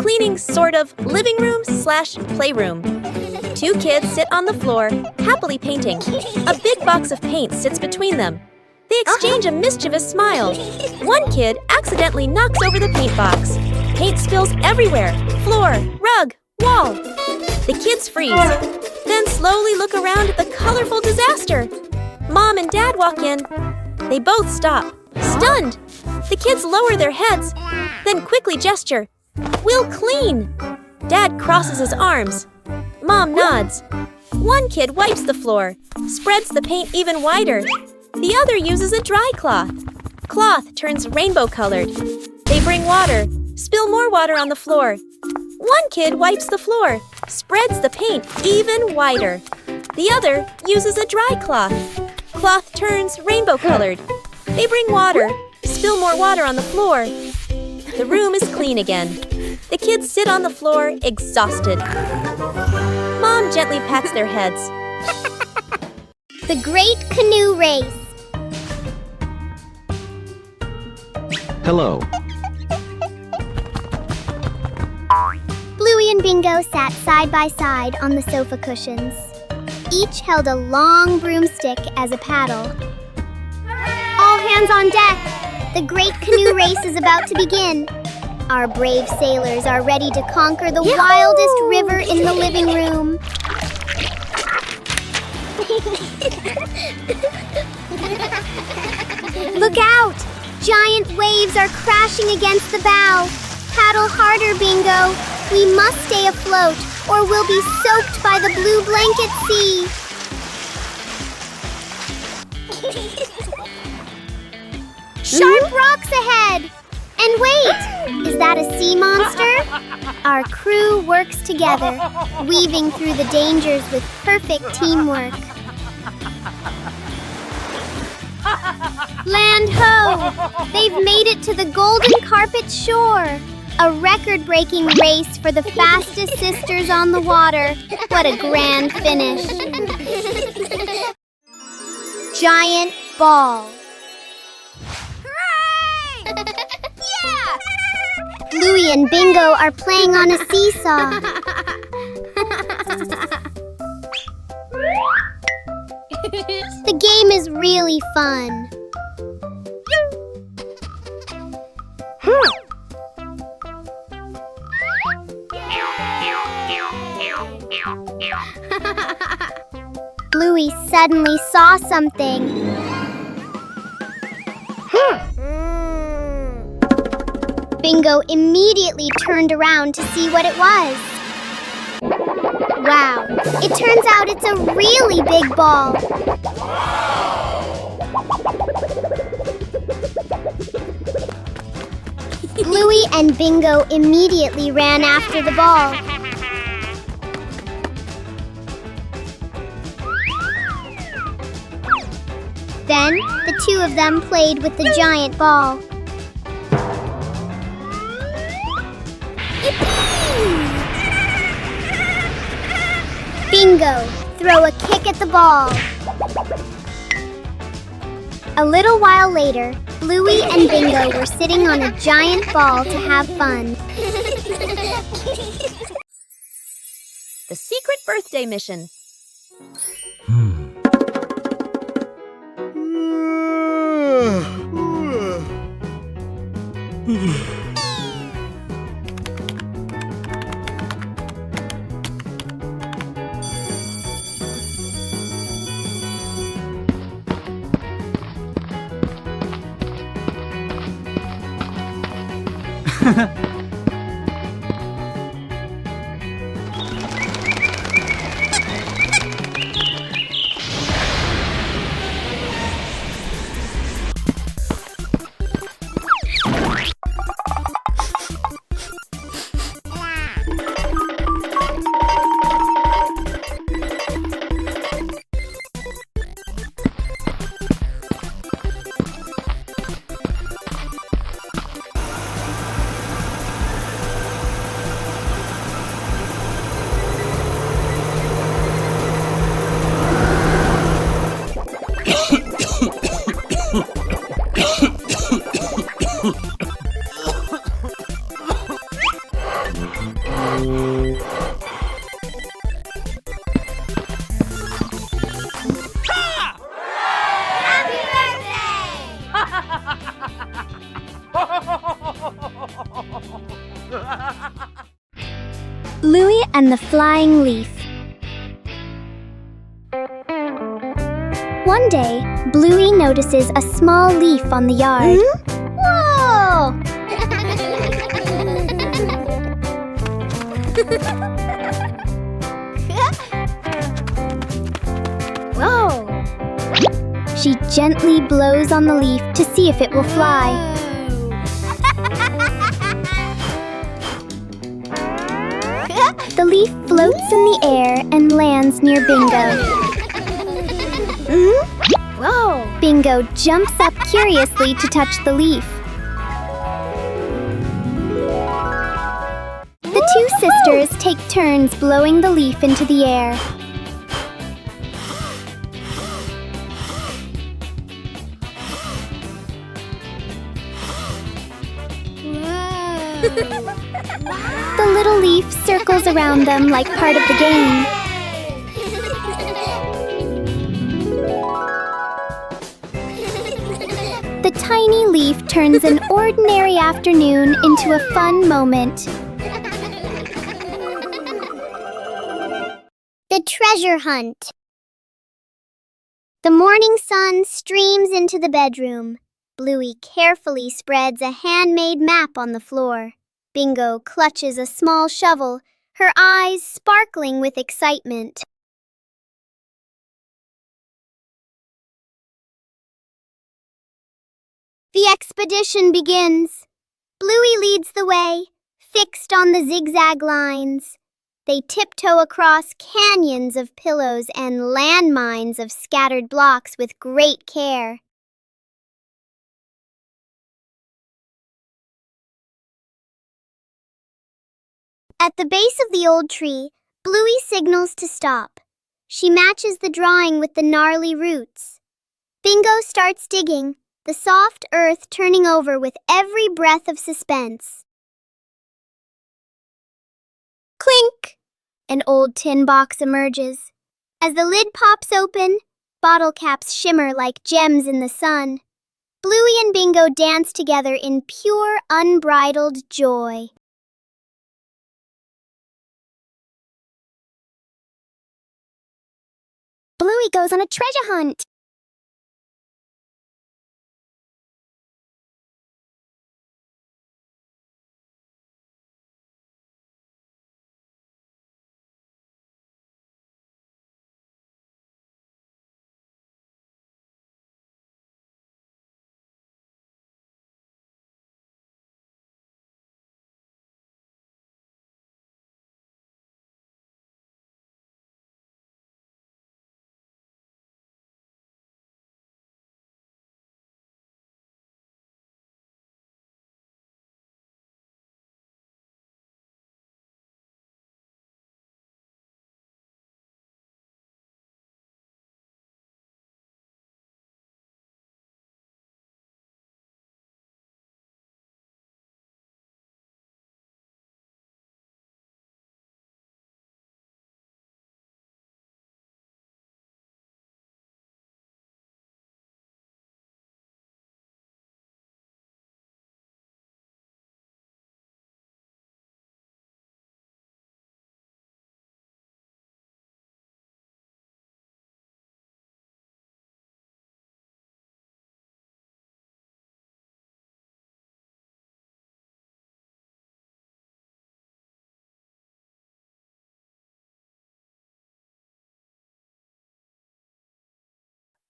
cleaning sort of living room / playroom. Two kids sit on the floor, happily painting. A big box of paint sits between them. They exchange a mischievous smile. One kid accidentally knocks over the paint box. Paint spills everywhere, floor, rug, wall. The kids freeze, then slowly look around at the colorful disaster. Mom and Dad walk in. They both stop, stunned. The kids lower their heads, then quickly gesture. "We'll clean." Dad crosses his arms. Mom nods. One kid wipes the floor, spreads the paint even wider. The other uses a dry cloth. Cloth turns rainbow-colored. They bring water, spill more water on the floor. One kid wipes the floor, spreads the paint even wider. The other uses a dry cloth. Cloth turns rainbow-colored. They bring water, spill more water on the floor. The room is clean again. The kids sit on the floor, exhausted. Mom gently pats their heads. The Great Canoe Race. Hello. Bluey and Bingo sat side by side on the sofa cushions. Each held a long broomstick as a paddle. All hands on deck! The Great Canoe Race is about to begin. Our brave sailors are ready to conquer the wildest river in the living room. Look out! Giant waves are crashing against the bow. Paddle harder, Bingo. We must stay afloat, or we'll be soaked by the blue blanket sea. Sharp rocks ahead! And wait! Is that a sea monster? Our crew works together, weaving through the dangers with perfect teamwork. Land ho! They've made it to the Golden Carpet shore. A record-breaking race for the fastest sisters on the water. What a grand finish. Giant ball. Hooray! Yeah! Bluey and Bingo are playing on a seesaw. The game is really fun. Bluey suddenly saw something. Bingo immediately turned around to see what it was. Wow, it turns out it's a really big ball. Bluey and Bingo immediately ran after the ball. Then, the two of them played with the giant ball. Bingo, throw a kick at the ball. A little while later, Bluey and Bingo were sitting on a giant ball to have fun. The secret birthday mission. Bluey and the Flying Leaf. One day, Bluey notices a small leaf on the yard. Whoa! Whoa! She gently blows on the leaf to see if it will fly. The leaf floats in the air and lands near Bingo. Whoa! Bingo jumps up curiously to touch the leaf. The two sisters take turns blowing the leaf into the air. The little leaf circles around them like part of the game. The tiny leaf turns an ordinary afternoon into a fun moment. The treasure hunt. The morning sun streams into the bedroom. Bluey carefully spreads a handmade map on the floor. Bingo clutches a small shovel, her eyes sparkling with excitement. The expedition begins. Bluey leads the way, fixed on the zigzag lines. They tiptoe across canyons of pillows and landmines of scattered blocks with great care. At the base of the old tree, Bluey signals to stop. She matches the drawing with the gnarly roots. Bingo starts digging, the soft earth turning over with every breath of suspense. Clink! An old tin box emerges. As the lid pops open, bottle caps shimmer like gems in the sun. Bluey and Bingo dance together in pure, unbridled joy. Bluey goes on a treasure hunt.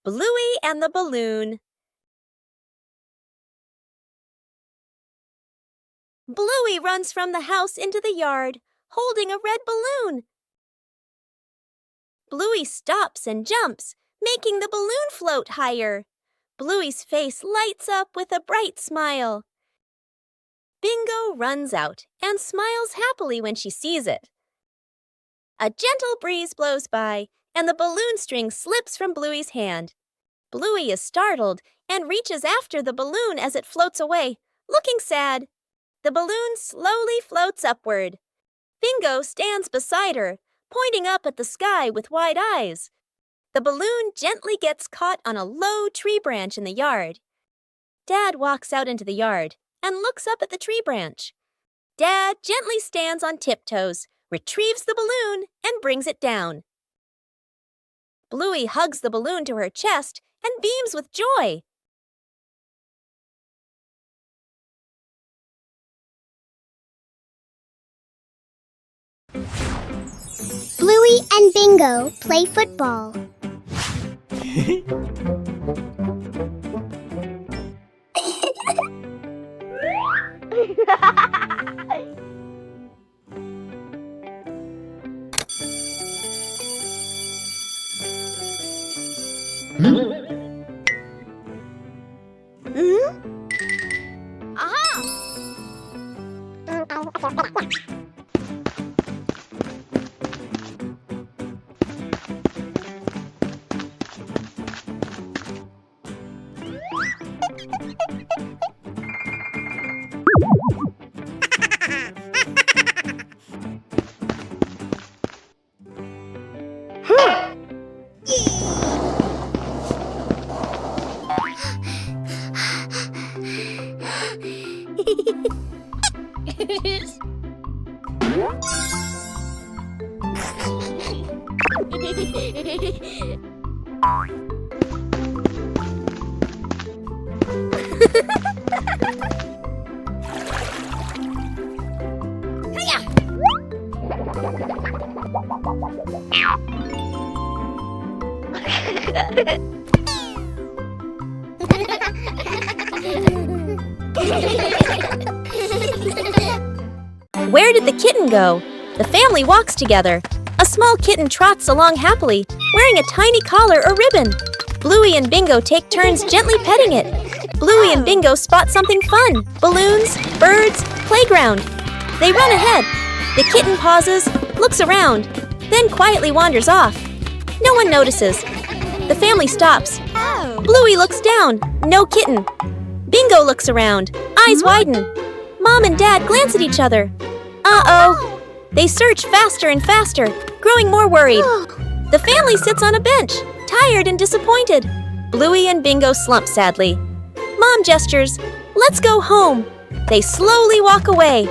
Bluey and the Balloon. Bluey runs from the house into the yard, holding a red balloon. Bluey stops and jumps, making the balloon float higher. Bluey's face lights up with a bright smile. Bingo runs out and smiles happily when she sees it. A gentle breeze blows by, and the balloon string slips from Bluey's hand. Bluey is startled and reaches after the balloon as it floats away, looking sad. The balloon slowly floats upward. Bingo stands beside her, pointing up at the sky with wide eyes. The balloon gently gets caught on a low tree branch in the yard. Dad walks out into the yard and looks up at the tree branch. Dad gently stands on tiptoes, retrieves the balloon, and brings it down. Bluey hugs the balloon to her chest and beams with joy. Bluey and Bingo play football. Where did the kitten go? The family walks together. A small kitten trots along happily, wearing a tiny collar or ribbon. Bluey and Bingo take turns gently petting it. Bluey and Bingo spot something fun: balloons, birds, playground. They run ahead. The kitten pauses, looks around, then quietly wanders off. No one notices. The family stops. Bluey looks down. No kitten. Bingo looks around. Eyes widen. Mom and Dad glance at each other. Uh-oh. They search faster and faster, growing more worried. The family sits on a bench, tired and disappointed. Bluey and Bingo slump sadly. Mom gestures, "Let's go home." They slowly walk away.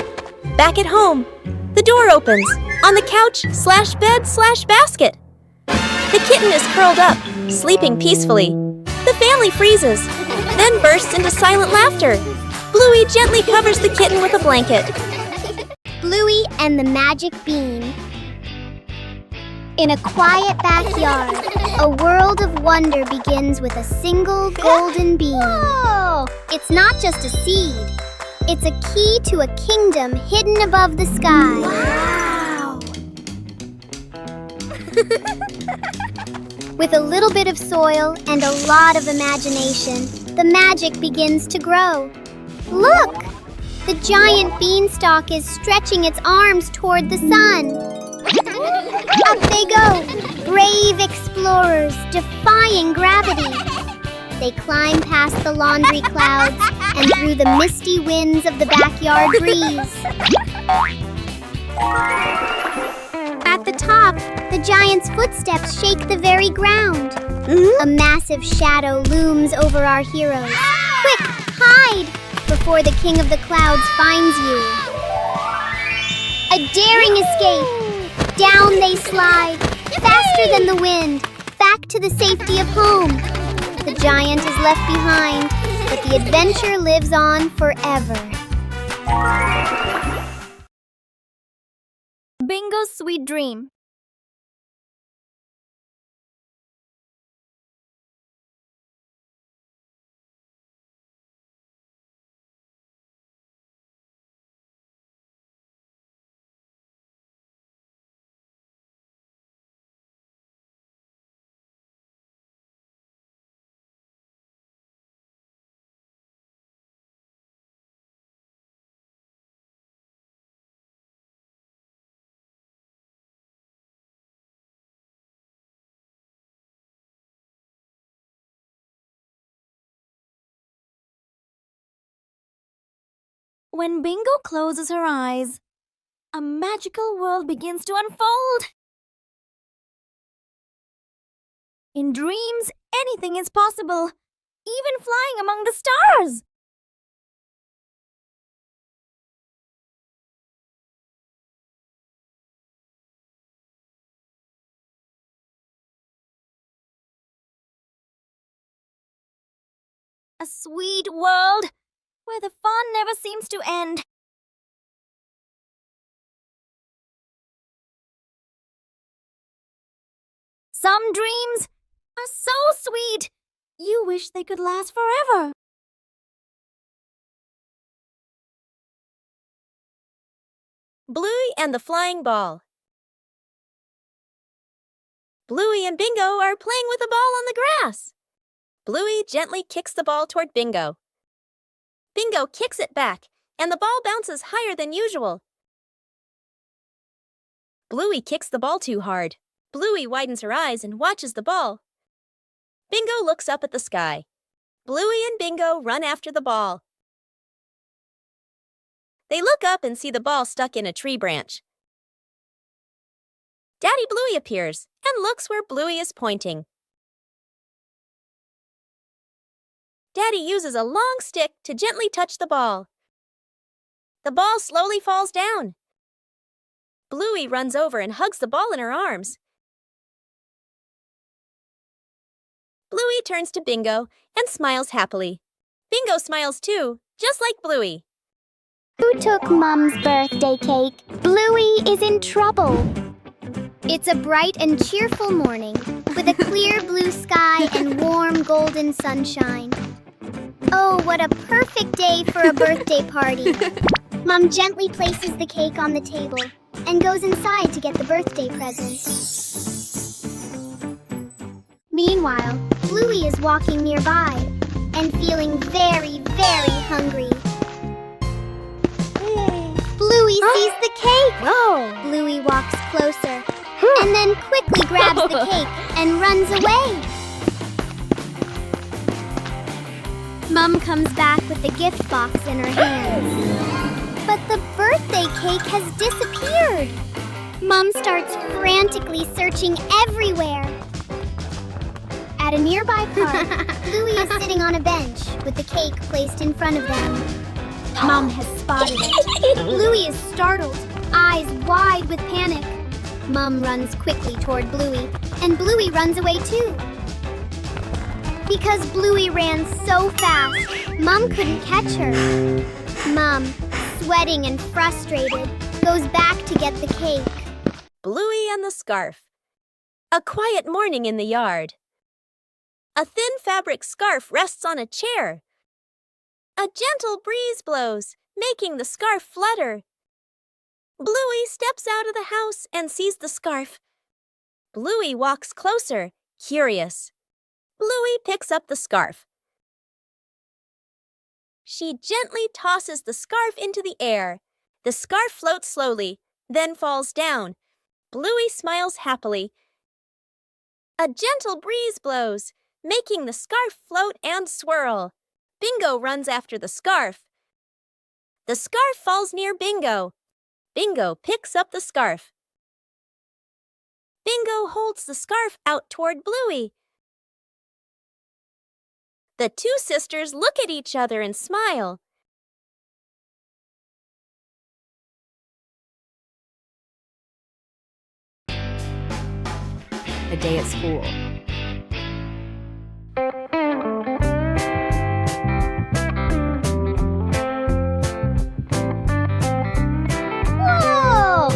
Back at home, the door opens. On the couch/bed/basket. The kitten is curled up, sleeping peacefully. The family freezes, then bursts into silent laughter. Bluey gently covers the kitten with a blanket. Bluey and the Magic Bean. In a quiet backyard, a world of wonder begins with a single golden bean. It's not just a seed. It's a key to a kingdom hidden above the sky. Wow! With a little bit of soil and a lot of imagination, the magic begins to grow. Look! The giant beanstalk is stretching its arms toward the sun. Up they go, brave explorers defying gravity. They climb past the laundry clouds and through the misty winds of the backyard breeze. At the top, the giant's footsteps shake the very ground. A massive shadow looms over our heroes. Quick, hide! Before the king of the clouds finds you. A daring escape. Down they slide, faster than the wind, back to the safety of home. The giant is left behind, but the adventure lives on forever. Bingo's Sweet Dream. When Bingo closes her eyes, a magical world begins to unfold. In dreams, anything is possible, even flying among the stars. A sweet world where the fun never seems to end. Some dreams are so sweet, you wish they could last forever. Bluey and the Flying Ball. Bluey and Bingo are playing with a ball on the grass. Bluey gently kicks the ball toward Bingo. Bingo kicks it back, and the ball bounces higher than usual. Bluey kicks the ball too hard. Bluey widens her eyes and watches the ball. Bingo looks up at the sky. Bluey and Bingo run after the ball. They look up and see the ball stuck in a tree branch. Daddy Bluey appears and looks where Bluey is pointing. Daddy uses a long stick to gently touch the ball. The ball slowly falls down. Bluey runs over and hugs the ball in her arms. Bluey turns to Bingo and smiles happily. Bingo smiles too, just like Bluey. Who took Mum's birthday cake? Bluey is in trouble. It's a bright and cheerful morning with a clear blue sky and warm golden sunshine. Oh, what a perfect day for a birthday party. Mum gently places the cake on the table and goes inside to get the birthday present. Meanwhile, Bluey is walking nearby and feeling very, very hungry. Bluey sees the cake. Whoa! Bluey walks closer and then quickly grabs the cake and runs away. Mum comes back with the gift box in her hands. But the birthday cake has disappeared. Mum starts frantically searching everywhere. At a nearby park, Bluey is sitting on a bench with the cake placed in front of them. Mum has spotted it. Bluey is startled, eyes wide with panic. Mum runs quickly toward Bluey, and Bluey runs away too. Because Bluey ran so fast, Mum couldn't catch her. Mum, sweating and frustrated, goes back to get the cake. Bluey and the Scarf. A quiet morning in the yard. A thin fabric scarf rests on a chair. A gentle breeze blows, making the scarf flutter. Bluey steps out of the house and sees the scarf. Bluey walks closer, curious. Bluey picks up the scarf. She gently tosses the scarf into the air. The scarf floats slowly, then falls down. Bluey smiles happily. A gentle breeze blows, making the scarf float and swirl. Bingo runs after the scarf. The scarf falls near Bingo. Bingo picks up the scarf. Bingo holds the scarf out toward Bluey. The two sisters look at each other and smile. A day at school. Whoa!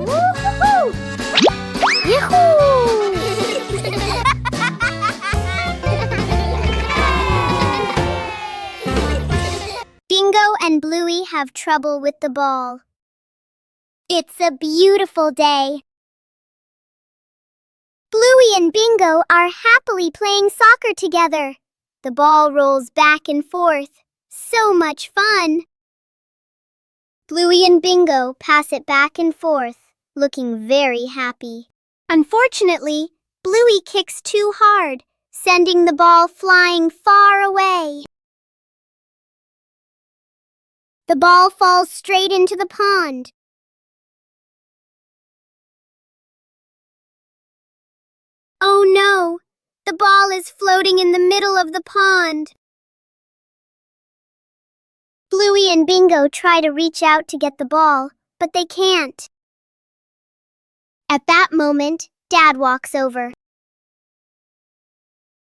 Woo-hoo-hoo! Yahoo! Bingo and Bluey have trouble with the ball. It's a beautiful day. Bluey and Bingo are happily playing soccer together. The ball rolls back and forth. So much fun! Bluey and Bingo pass it back and forth, looking very happy. Unfortunately, Bluey kicks too hard, sending the ball flying far away. The ball falls straight into the pond. Oh no! The ball is floating in the middle of the pond. Bluey and Bingo try to reach out to get the ball, but they can't. At that moment, Dad walks over.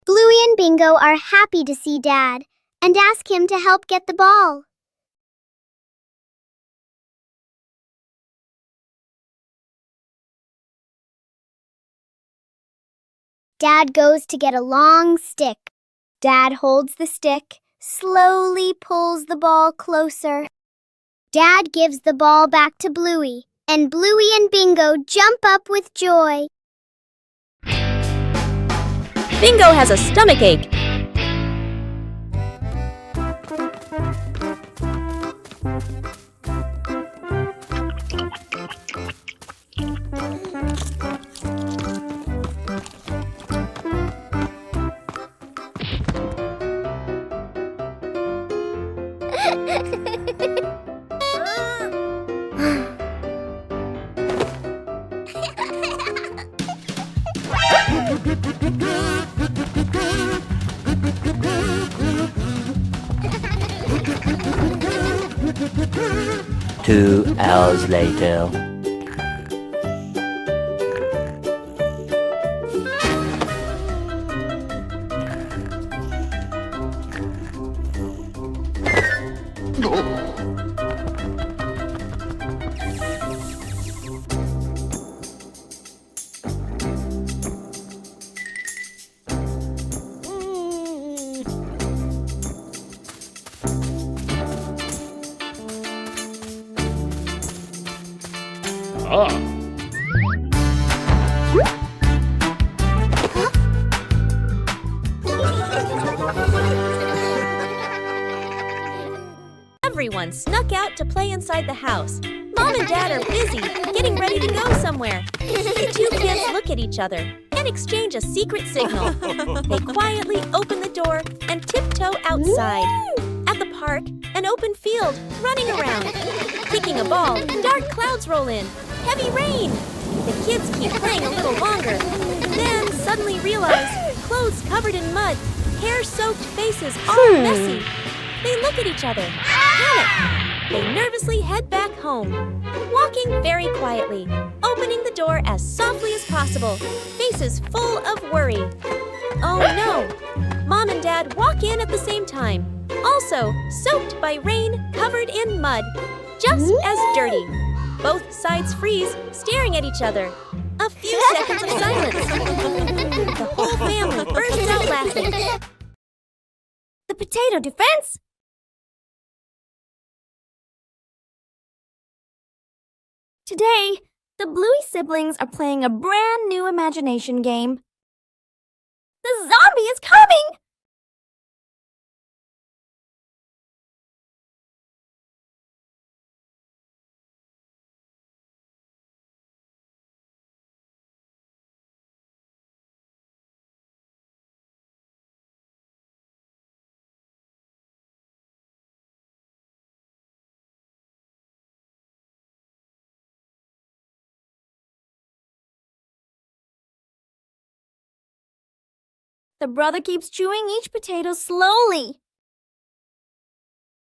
Bluey and Bingo are happy to see Dad and ask him to help get the ball. Dad goes to get a long stick. Dad holds the stick, slowly pulls the ball closer. Dad gives the ball back to Bluey, and Bluey and Bingo jump up with joy. Bingo has a stomachache. Two hours later. Everyone snuck out to play inside the house. Mom and Dad are busy, getting ready to go somewhere. The two kids look at each other and exchange a secret signal. They quietly open the door and tiptoe outside. At the park, an open field, running around. Kicking a ball, dark clouds roll in. Heavy rain! The kids keep playing a little longer, then suddenly realize clothes covered in mud, hair-soaked faces all messy. They look at each other, panic. They nervously head back home, walking very quietly, opening the door as softly as possible, faces full of worry. Oh no! Mom and Dad walk in at the same time, also soaked by rain, covered in mud, just as dirty. Both sides freeze, staring at each other. A few seconds of silence. The whole family bursts out laughing. The potato defense? Today, the Bluey siblings are playing a brand new imagination game. The zombie is coming! The brother keeps chewing each potato slowly.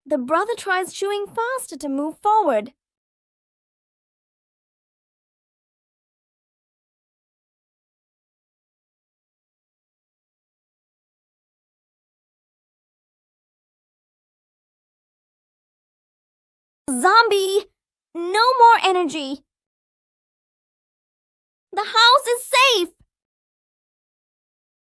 The brother tries chewing faster to move forward. Zombie! energy. The house is safe.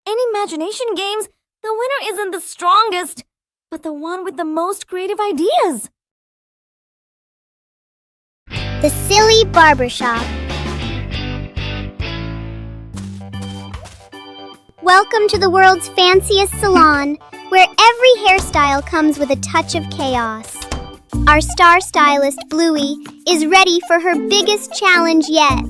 In imagination games, the winner isn't the strongest, but the one with the most creative ideas. The Silly Barbershop. Welcome to the world's fanciest salon, where every hairstyle comes with a touch of chaos. Our star stylist, Bluey, is ready for her biggest challenge yet.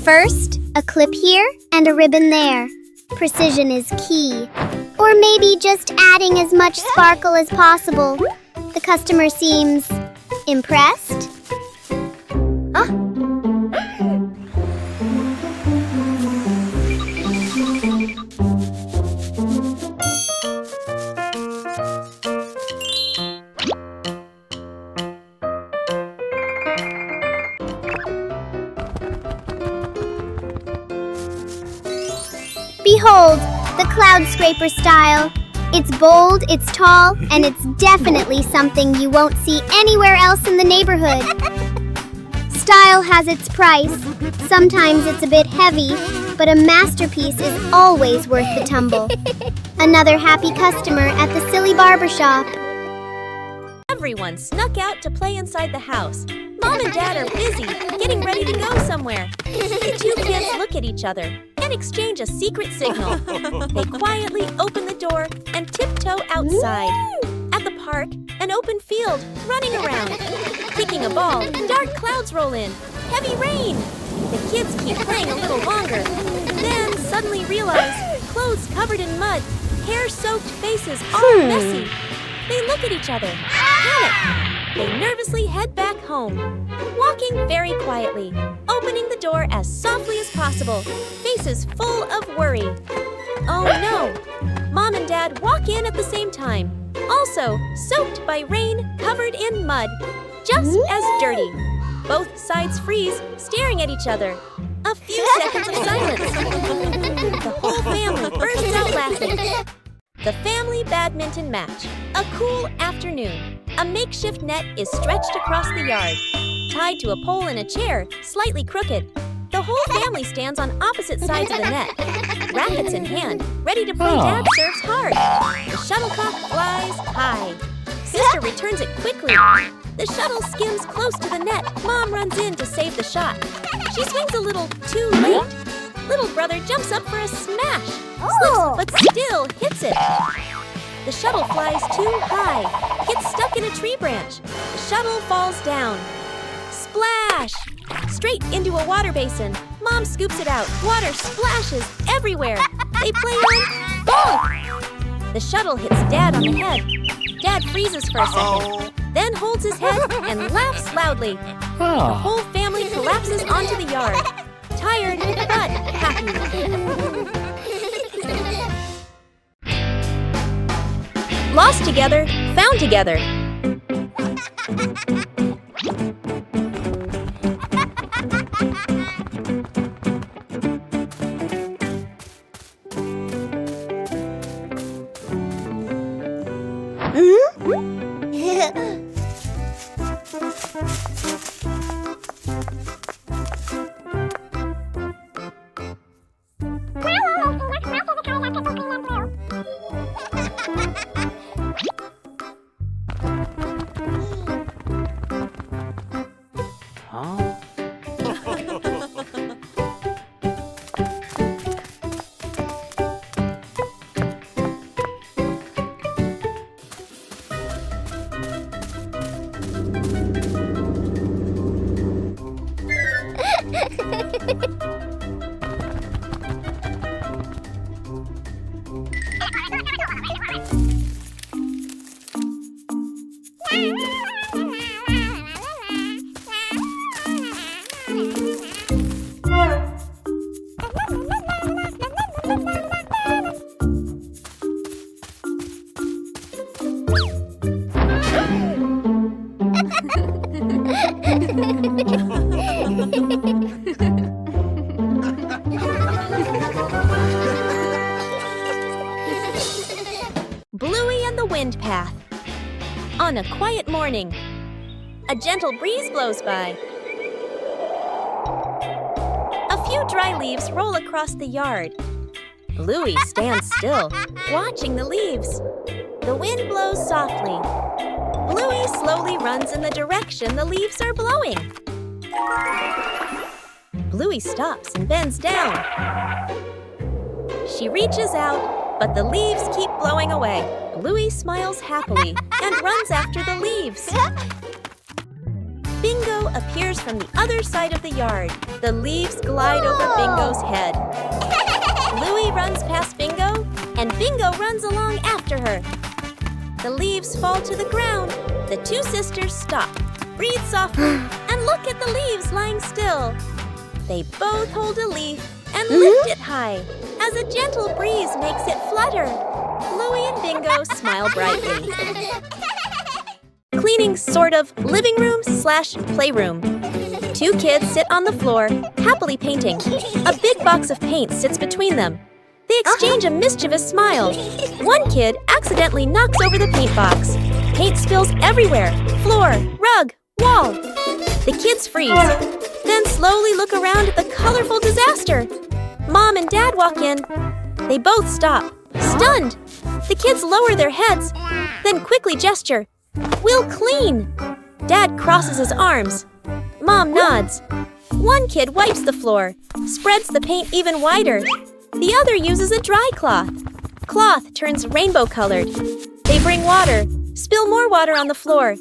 First, a clip here and a ribbon there. Precision is key. Or maybe just adding as much sparkle as possible. The customer seems impressed. Behold, the cloud scraper style. It's bold, it's tall, and it's definitely something you won't see anywhere else in the neighborhood. Style has its price. Sometimes it's a bit heavy, but a masterpiece is always worth the tumble. Another happy customer at the Silly Barbershop. Everyone snuck out to play inside the house. Mom and Dad are busy, getting ready to go somewhere. The two kids look at each other and exchange a secret signal. They quietly open the door and tiptoe outside. At the park, an open field, running around. Kicking a ball, dark clouds roll in. Heavy rain. The kids keep playing a little longer, then suddenly realize clothes covered in mud, hair-soaked faces all messy. They look at each other, panic. They nervously head back home, walking very quietly, opening the door as softly as possible, faces full of worry. Oh no! Mom and Dad walk in at the same time, also soaked by rain, covered in mud, just as dirty. Both sides freeze, staring at each other. A few seconds of silence. The whole family bursts out laughing. The family badminton match. A cool afternoon. A makeshift net is stretched across the yard, tied to a pole in a chair, slightly crooked. The whole family stands on opposite sides of the net, rackets in hand, ready to play Dad serves hard. The shuttlecock flies high. Sister returns it quickly. The shuttle skims close to the net. Mom runs in to save the shot. She swings a little too late. Little brother jumps up for a smash, slips but still hits it. The shuttle flies too high, gets stuck in a tree branch. The shuttle falls down. Splash! Straight into a water basin. Mom scoops it out. Water splashes everywhere. They play on bonk! The shuttle hits Dad on the head. Dad freezes for a second, then holds his head and laughs loudly. The whole family collapses onto the yard. Tired, but happy. Lost together, found together. quiet morning. A gentle breeze blows by. A few dry leaves roll across the yard. Bluey stands still, watching the leaves. The wind blows softly. Bluey slowly runs in the direction the leaves are blowing. Bluey stops and bends down. She reaches out, but the leaves keep blowing away. Bluey smiles happily and runs after the leaves. Bingo appears from the other side of the yard. The leaves glide over Bingo's head. Bluey runs past Bingo, and Bingo runs along after her. The leaves fall to the ground. The two sisters stop, breathe softly, and look at the leaves lying still. They both hold a leaf and lift it high as a gentle breeze makes it flutter. Bluey and Bingo smile brightly. Cleaning sort of living room / playroom. Two kids sit on the floor, happily painting. A big box of paint sits between them. They exchange a mischievous smile. One kid accidentally knocks over the paint box. Paint spills everywhere, floor, rug, wall. The kids freeze, then slowly look around at the colorful disaster. Mom and Dad walk in. They both stop, stunned. The kids lower their heads, then quickly gesture. "We'll clean." Dad crosses his arms. Mom nods. One kid wipes the floor, spreads the paint even wider. The other uses a dry cloth. Cloth turns rainbow-colored. They bring water, spill more water on the floor.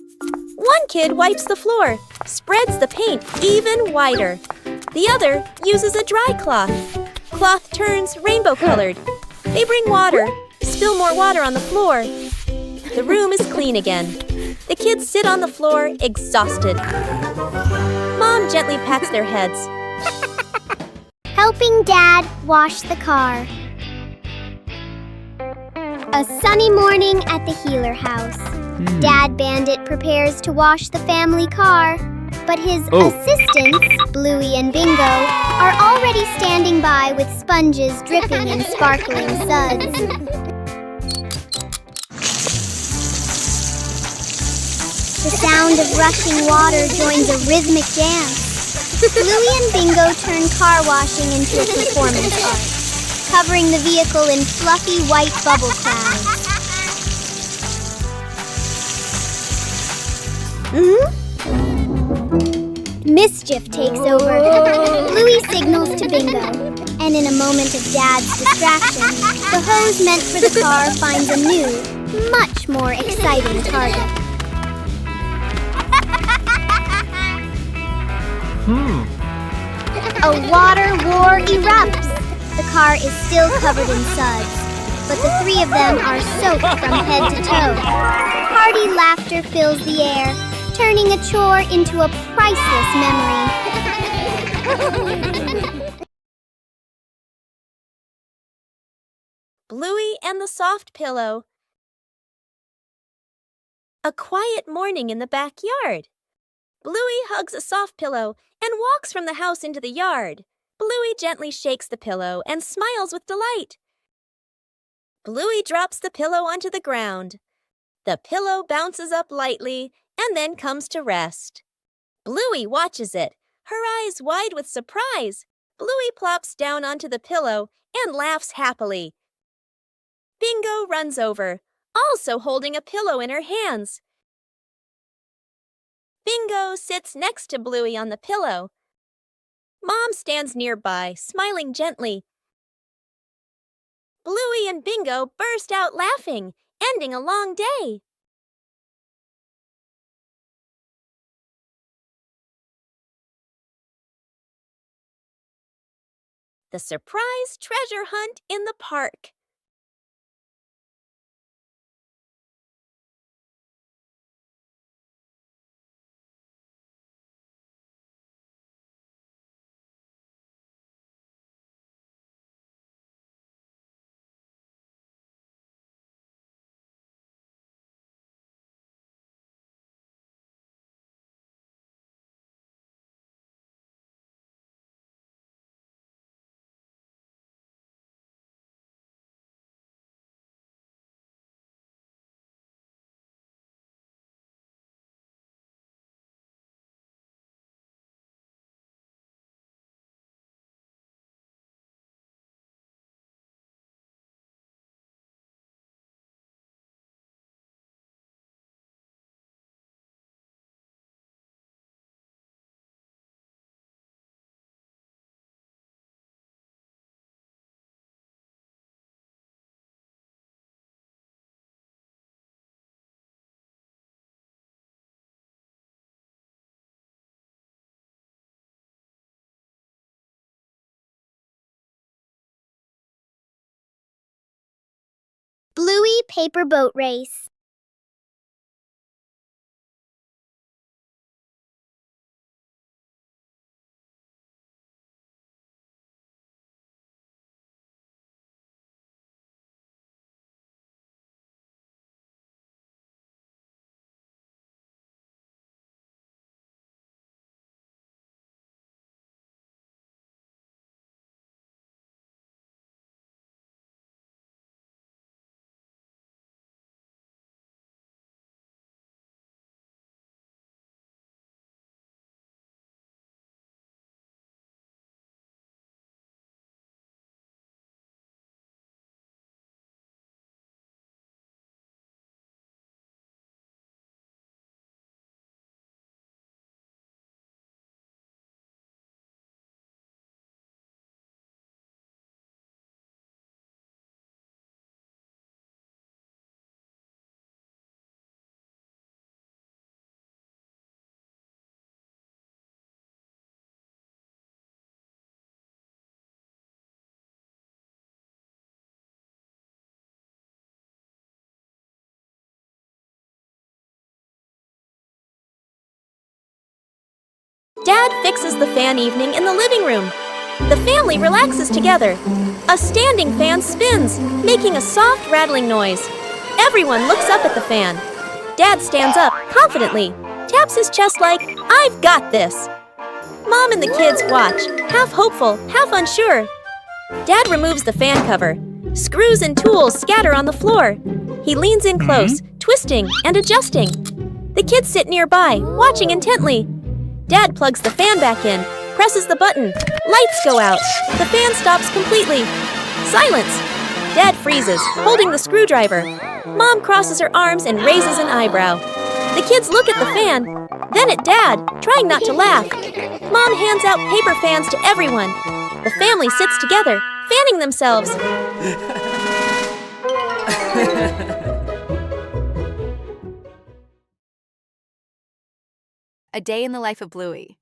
One kid wipes the floor, spreads the paint even wider. The other uses a dry cloth. Cloth turns rainbow-colored. They bring water, spill more water on the floor. The room is clean again. The kids sit on the floor, exhausted. Mom gently pats their heads. Helping Dad wash the car. A sunny morning at the Healer house. Dad Bandit prepares to wash the family car, but his assistants, Bluey and Bingo, are already standing by with sponges dripping in sparkling suds. The sound of rushing water joins a rhythmic dance. Bluey and Bingo turn car washing into a performance art, covering the vehicle in fluffy white bubble clouds. Mischief takes over. Bluey signals to Bingo, and in a moment of Dad's distraction, the hose meant for the car finds a new, much more exciting target. A water war erupts. The car is still covered in suds, but the three of them are soaked from head to toe. Hearty laughter fills the air, turning a chore into a priceless memory. Bluey and the soft pillow. A quiet morning in the backyard. Bluey hugs a soft pillow and walks from the house into the yard. Bluey gently shakes the pillow and smiles with delight. Bluey drops the pillow onto the ground. The pillow bounces up lightly and then comes to rest. Bluey watches it, her eyes wide with surprise. Bluey plops down onto the pillow and laughs happily. Bingo runs over, also holding a pillow in her hands. Bingo sits next to Bluey on the pillow. Mom stands nearby, smiling gently. Bluey and Bingo burst out laughing, ending a long day. The surprise treasure hunt in the park. Bluey paper boat race. Dad fixes the fan evening in the living room. The family relaxes together. A standing fan spins, making a soft rattling noise. Everyone looks up at the fan. Dad stands up confidently, taps his chest like, "I've got this." Mom and the kids watch, half hopeful, half unsure. Dad removes the fan cover. Screws and tools scatter on the floor. He leans in close, twisting and adjusting. The kids sit nearby, watching intently. Dad plugs the fan back in, presses the button. Lights go out. The fan stops completely. Silence. Dad freezes, holding the screwdriver. Mom crosses her arms and raises an eyebrow. The kids look at the fan, then at Dad, trying not to laugh. Mom hands out paper fans to everyone. The family sits together, fanning themselves. A Day in the Life of Bluey.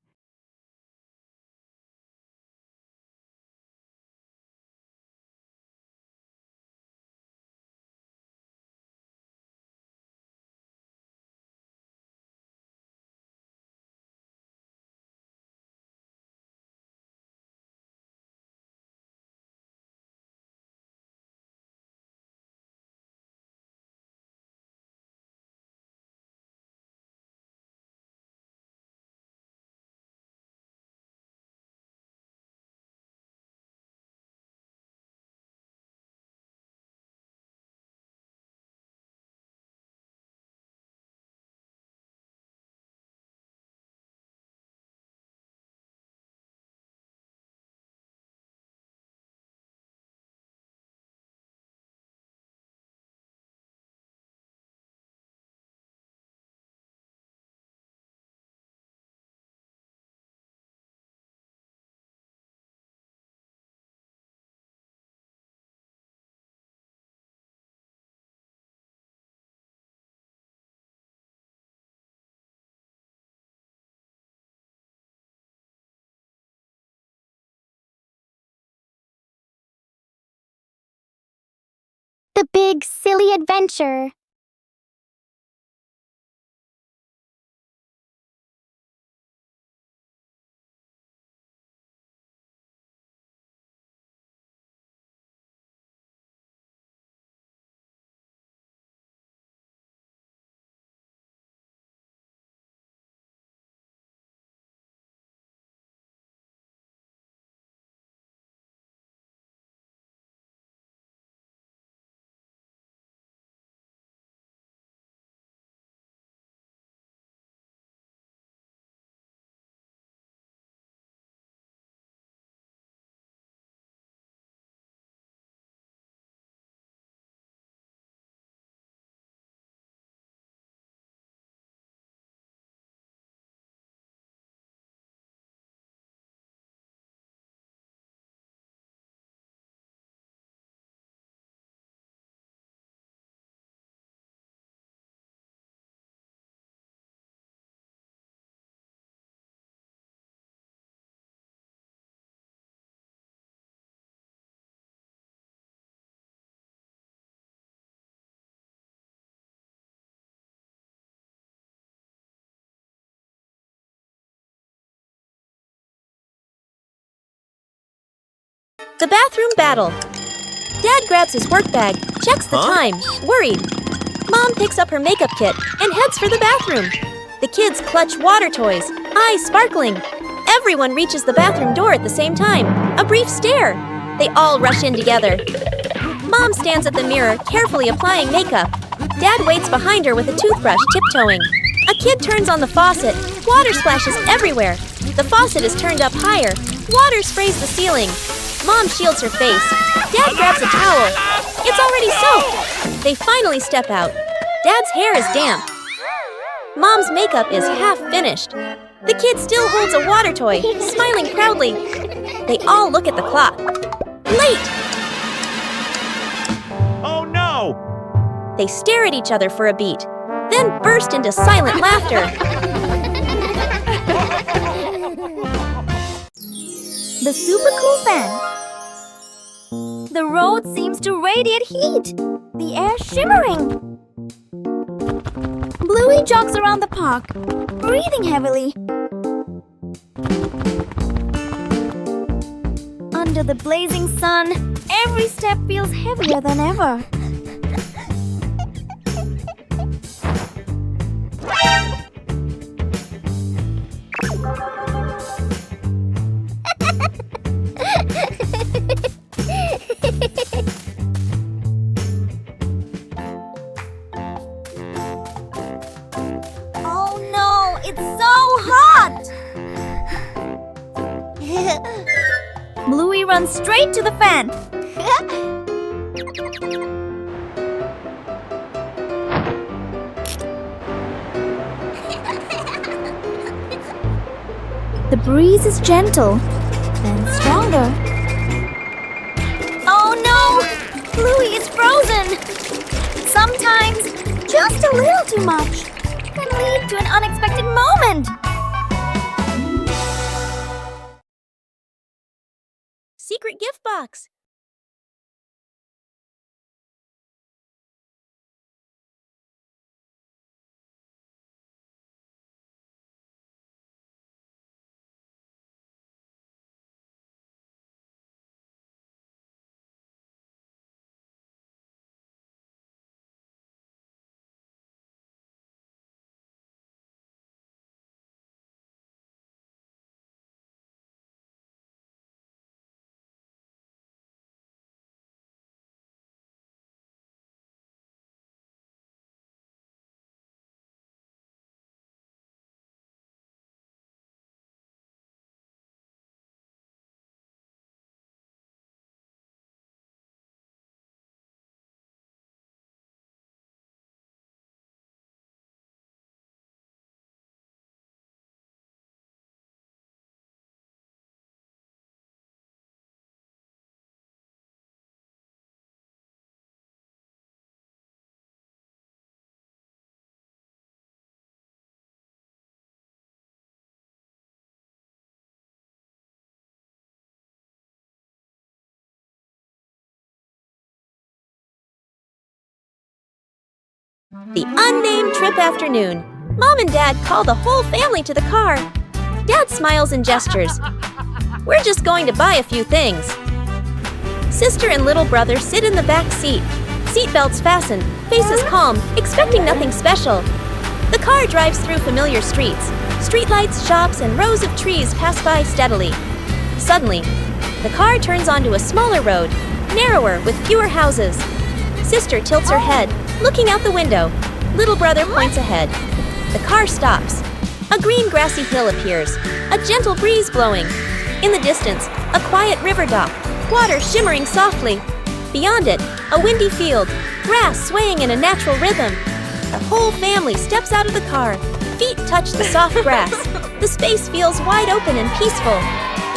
The Big Silly Adventure. The bathroom battle. Dad grabs his work bag, checks the time, worried. Mom picks up her makeup kit and heads for the bathroom. The kids clutch water toys, eyes sparkling. Everyone reaches the bathroom door at the same time. A brief stare. They all rush in together. Mom stands at the mirror, carefully applying makeup. Dad waits behind her with a toothbrush, tiptoeing. A kid turns on the faucet. Water splashes everywhere. The faucet is turned up higher. Water sprays the ceiling. Mom shields her face. Dad grabs a towel. It's already soaked. They finally step out. Dad's hair is damp. Mom's makeup is half finished. The kid still holds a water toy, smiling proudly. They all look at the clock. Late! Oh no! They stare at each other for a beat, then burst into silent laughter. The super cool fan. The road seems to radiate heat. The air shimmering. Bluey jogs around the park, breathing heavily. Under the blazing sun, every step feels heavier than ever. Oh no, it's so hot! Bluey runs straight to the fan. The breeze is gentle, then stronger. Oh no! Bluey is frozen! Sometimes, just a little too much can lead to an unexpected moment. Secret gift box. The unnamed trip afternoon. Mom and Dad call the whole family to the car. Dad smiles and gestures. We're just going to buy a few things. Sister and little brother sit in the back seat. Seatbelts fastened, faces calm, expecting nothing special. The car drives through familiar streets. Streetlights, shops, and rows of trees pass by steadily. Suddenly, the car turns onto a smaller road, narrower with fewer houses. Sister tilts her head, looking out the window. Little brother points ahead. The car stops. A green grassy hill appears, a gentle breeze blowing. In the distance, a quiet river dock, water shimmering softly. Beyond it, a windy field, grass swaying in a natural rhythm. The whole family steps out of the car. Feet touch the soft grass. The space feels wide open and peaceful.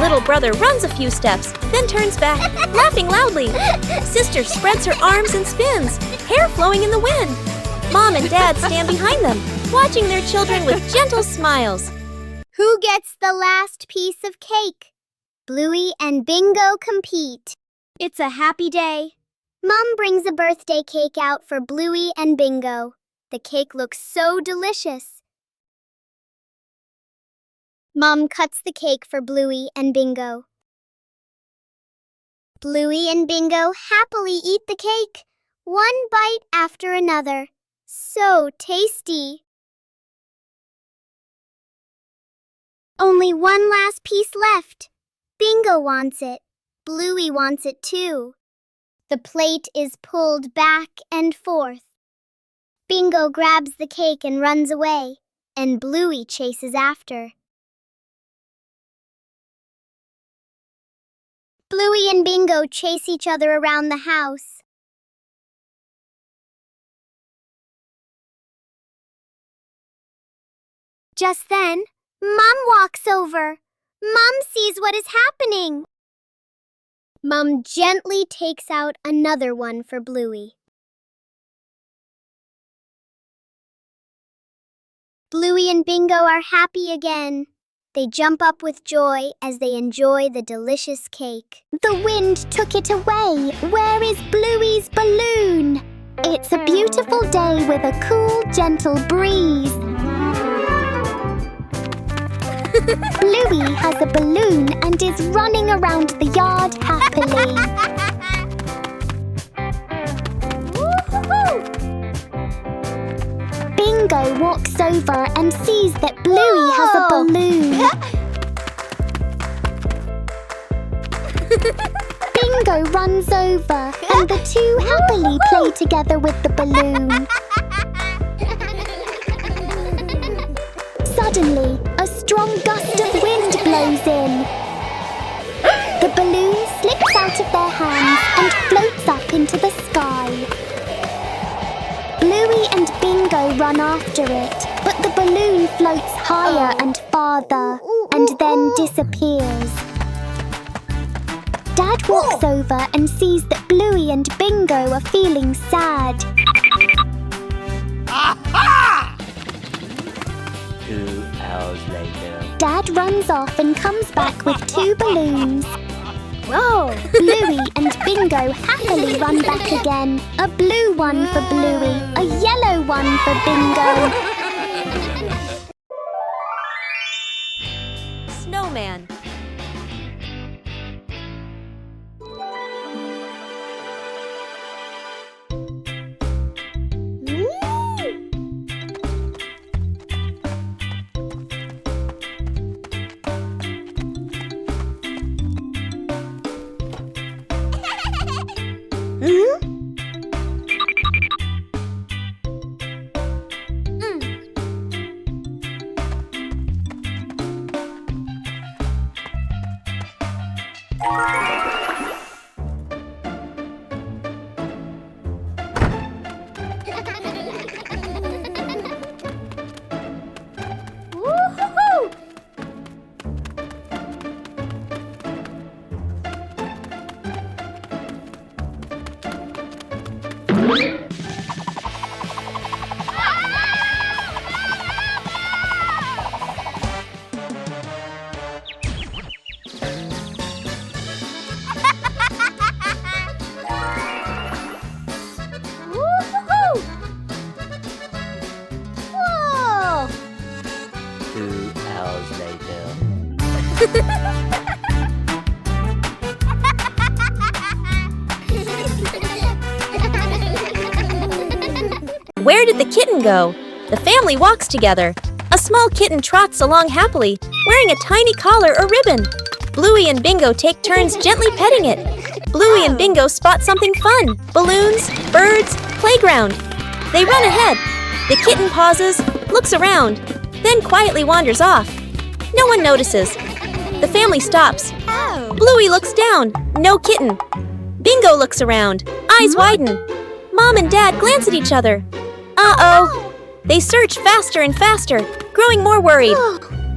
Little brother runs a few steps, then turns back, laughing loudly. Sister spreads her arms and spins, hair flowing in the wind. Mom and Dad stand behind them, watching their children with gentle smiles. Who gets the last piece of cake? Bluey and Bingo compete. It's a happy day. Mom brings a birthday cake out for Bluey and Bingo. The cake looks so delicious. Mom cuts the cake for Bluey and Bingo. Bluey and Bingo happily eat the cake, one bite after another. So tasty! Only one last piece left. Bingo wants it. Bluey wants it too. The plate is pulled back and forth. Bingo grabs the cake and runs away, and Bluey chases after. Bluey and Bingo chase each other around the house. Just then, Mom walks over. Mom sees what is happening. Mom gently takes out another one for Bluey. Bluey and Bingo are happy again. They jump up with joy as they enjoy the delicious cake. The wind took it away. Where is Bluey's balloon? It's a beautiful day with a cool, gentle breeze. Bluey has a balloon and is running around the yard happily. Bingo walks over and sees that Bluey has a balloon. Bingo runs over and the two happily play together with the balloon. Suddenly, a strong gust of wind blows in. The balloon slips out of their hands and floats up into the sky. Bluey and Bingo run after it, but the balloon floats higher and farther and then disappears. Dad walks over and sees that Bluey and Bingo are feeling sad. 2 hours later. Dad runs off and comes back with 2 balloons. Whoa! Bluey and Bingo happily run back again. A blue one for Bluey, a yellow one for Bingo. Snowman. Whoa! 2 hours later. Where did the kitten go? The family walks together. A small kitten trots along happily, wearing a tiny collar or ribbon. Bluey and Bingo take turns gently petting it. Bluey and Bingo spot something fun: balloons, birds, playground. They run ahead. The kitten pauses, looks around, then quietly wanders off. No one notices. The family stops. Bluey looks down. No kitten. Bingo looks around. Eyes widen. Mom and Dad glance at each other. Uh-oh. They search faster and faster, growing more worried.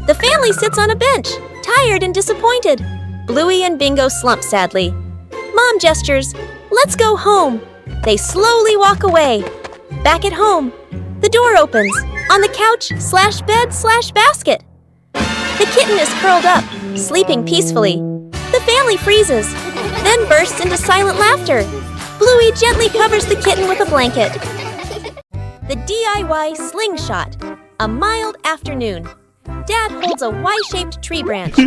The family sits on a bench, tired and disappointed. Bluey and Bingo slump sadly. Mom gestures, "Let's go home." They slowly walk away. Back at home, the door opens. On the couch/bed/basket. The kitten is curled up, sleeping peacefully. The family freezes, then bursts into silent laughter. Bluey gently covers the kitten with a blanket. The DIY slingshot. A mild afternoon. Dad holds a Y-shaped tree branch,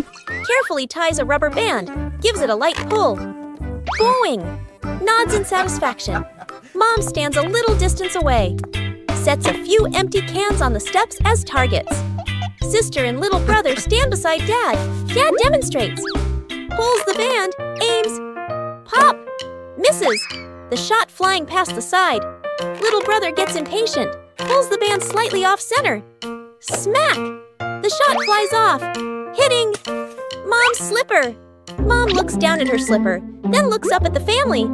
carefully ties a rubber band, gives it a light pull. Boing! Nods in satisfaction. Mom stands a little distance away. Sets a few empty cans on the steps as targets. Sister and little brother stand beside Dad. Dad demonstrates. Pulls the band, aims. Pop! Misses. The shot flying past the side. Little brother gets impatient. Pulls the band slightly off center. Smack! The shot flies off, hitting Mom's slipper. Mom looks down at her slipper, then looks up at the family.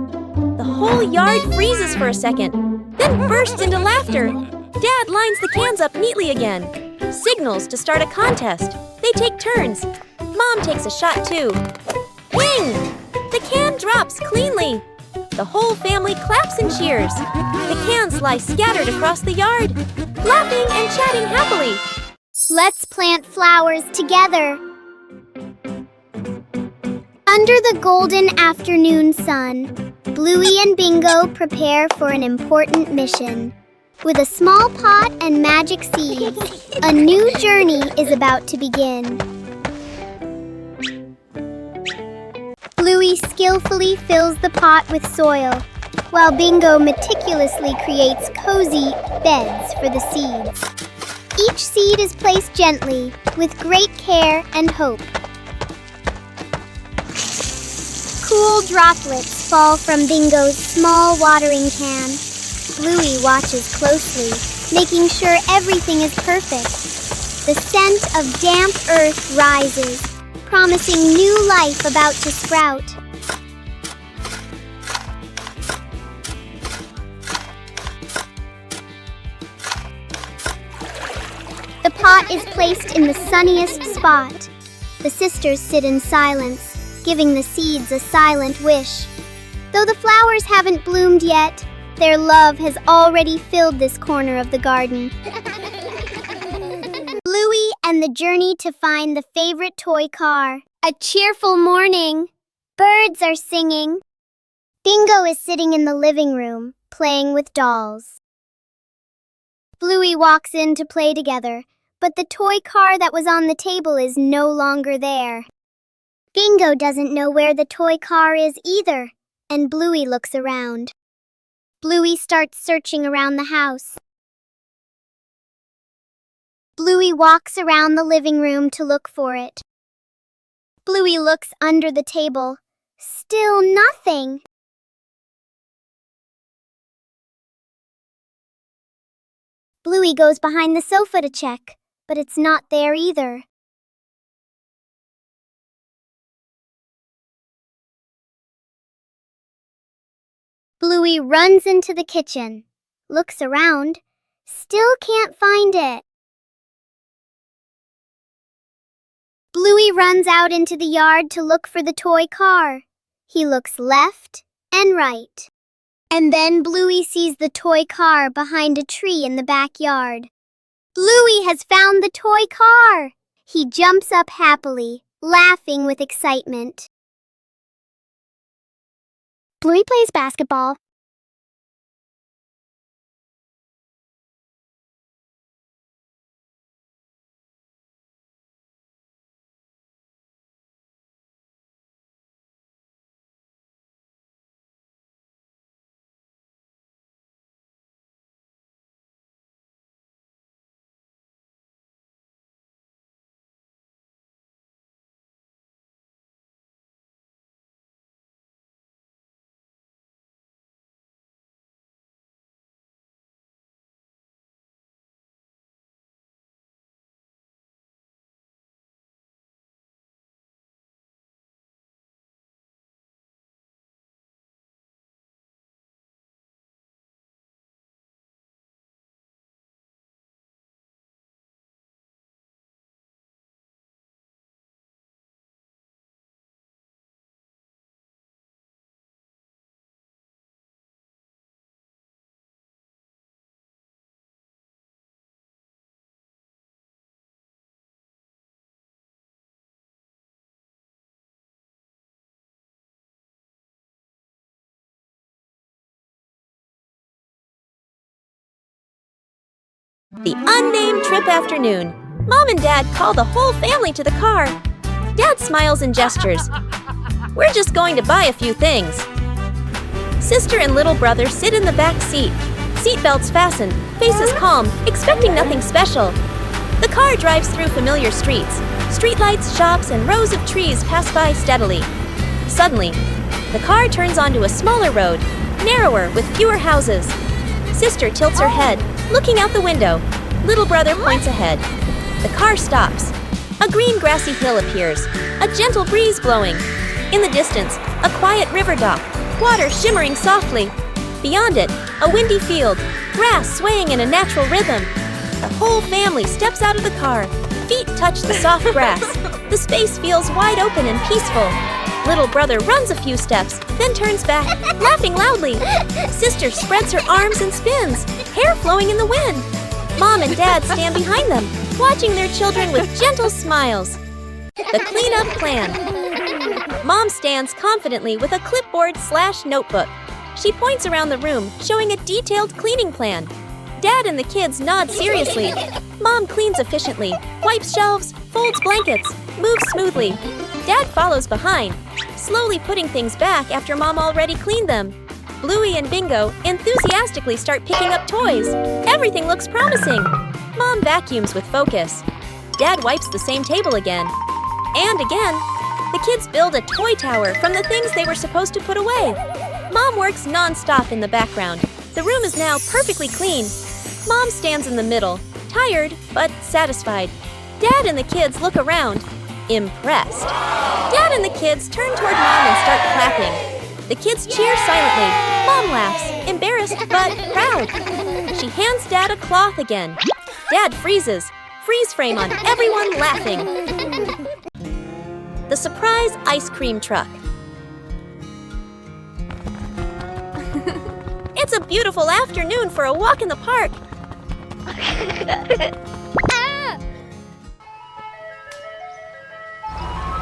The whole yard freezes for a second, then bursts into laughter. Dad lines the cans up neatly again. Signals to start a contest. They take turns. Mom takes a shot too. Ping! The can drops cleanly. The whole family claps and cheers. The cans lie scattered across the yard, laughing and chatting happily. Let's plant flowers together. Under the golden afternoon sun, Bluey and Bingo prepare for an important mission. With a small pot and magic seeds, a new journey is about to begin. Bluey skillfully fills the pot with soil, while Bingo meticulously creates cozy beds for the seeds. Each seed is placed gently, with great care and hope. Cool droplets fall from Bingo's small watering can. Bluey watches closely, making sure everything is perfect. The scent of damp earth rises, promising new life about to sprout. The pot is placed in the sunniest spot. The sisters sit in silence, giving the seeds a silent wish. Though the flowers haven't bloomed yet, their love has already filled this corner of the garden. Bluey and the journey to find the favorite toy car. A cheerful morning. Birds are singing. Bingo is sitting in the living room, playing with dolls. Bluey walks in to play together, but the toy car that was on the table is no longer there. Bingo doesn't know where the toy car is either, and Bluey looks around. Bluey starts searching around the house. Bluey walks around the living room to look for it. Bluey looks under the table. Still nothing. Bluey goes behind the sofa to check, but it's not there either. Bluey runs into the kitchen, looks around, still can't find it. Bluey runs out into the yard to look for the toy car. He looks left and right. And then Bluey sees the toy car behind a tree in the backyard. Bluey has found the toy car! He jumps up happily, laughing with excitement. Bluey plays basketball. The unnamed trip afternoon. Mom and Dad call the whole family to the car. Dad smiles and gestures. We're just going to buy a few things. Sister and little brother sit in the back seat. Seatbelts fastened, faces calm, expecting nothing special. The car drives through familiar streets. Streetlights, shops, and rows of trees pass by steadily. Suddenly, the car turns onto a smaller road, narrower with fewer houses. Sister tilts her head, looking out the window. Little brother points ahead. The car stops. A green grassy hill appears, a gentle breeze blowing. In the distance, a quiet river dock, water shimmering softly. Beyond it, a windy field, grass swaying in a natural rhythm. The whole family steps out of the car. Feet touch the soft grass. The space feels wide open and peaceful. Little brother runs a few steps, then turns back, laughing loudly. Sister spreads her arms and spins, hair flowing in the wind. Mom and Dad stand behind them, watching their children with gentle smiles. The cleanup plan. Mom stands confidently with a clipboard/notebook. She points around the room, showing a detailed cleaning plan. Dad and the kids nod seriously. Mom cleans efficiently, wipes shelves, folds blankets, moves smoothly. Dad follows behind, slowly putting things back after Mom already cleaned them. Bluey and Bingo enthusiastically start picking up toys. Everything looks promising. Mom vacuums with focus. Dad wipes the same table again. And again. The kids build a toy tower from the things they were supposed to put away. Mom works non-stop in the background. The room is now perfectly clean. Mom stands in the middle, tired but satisfied. Dad and the kids look around, impressed. Dad and the kids turn toward Mom and start clapping. The kids cheer silently. Mom laughs, embarrassed but proud. She hands Dad a cloth again. Dad freezes, freeze frame on everyone laughing. The surprise ice cream truck. It's a beautiful afternoon for a walk in the park.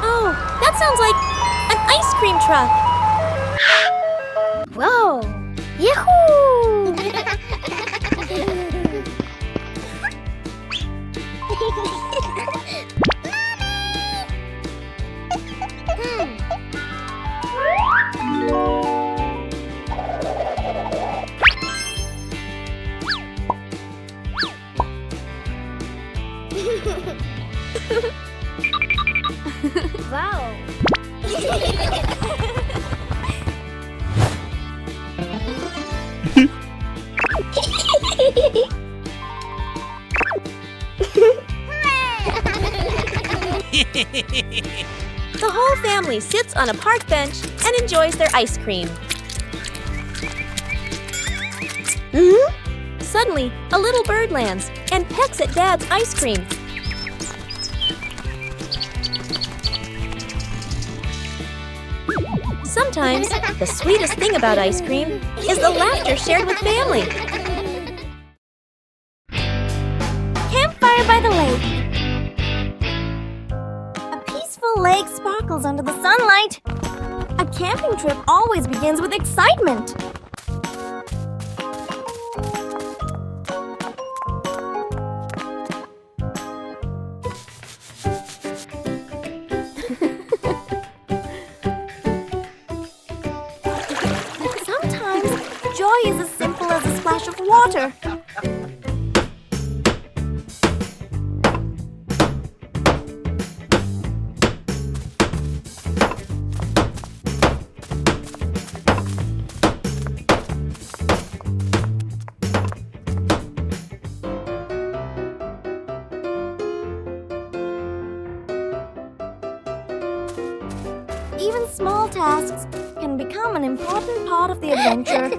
Oh, that sounds like an ice cream truck. Whoa! Yahoo! Wow! The whole family sits on a park bench and enjoys their ice cream. Suddenly, a little bird lands and pecks at Dad's ice cream. Sometimes, the sweetest thing about ice cream is the laughter shared with family. Campfire by the lake. A peaceful lake sparkles under the sunlight. A camping trip always begins with excitement. Sometimes, joy is as simple as a splash of water. Even small tasks can become an important part of the adventure.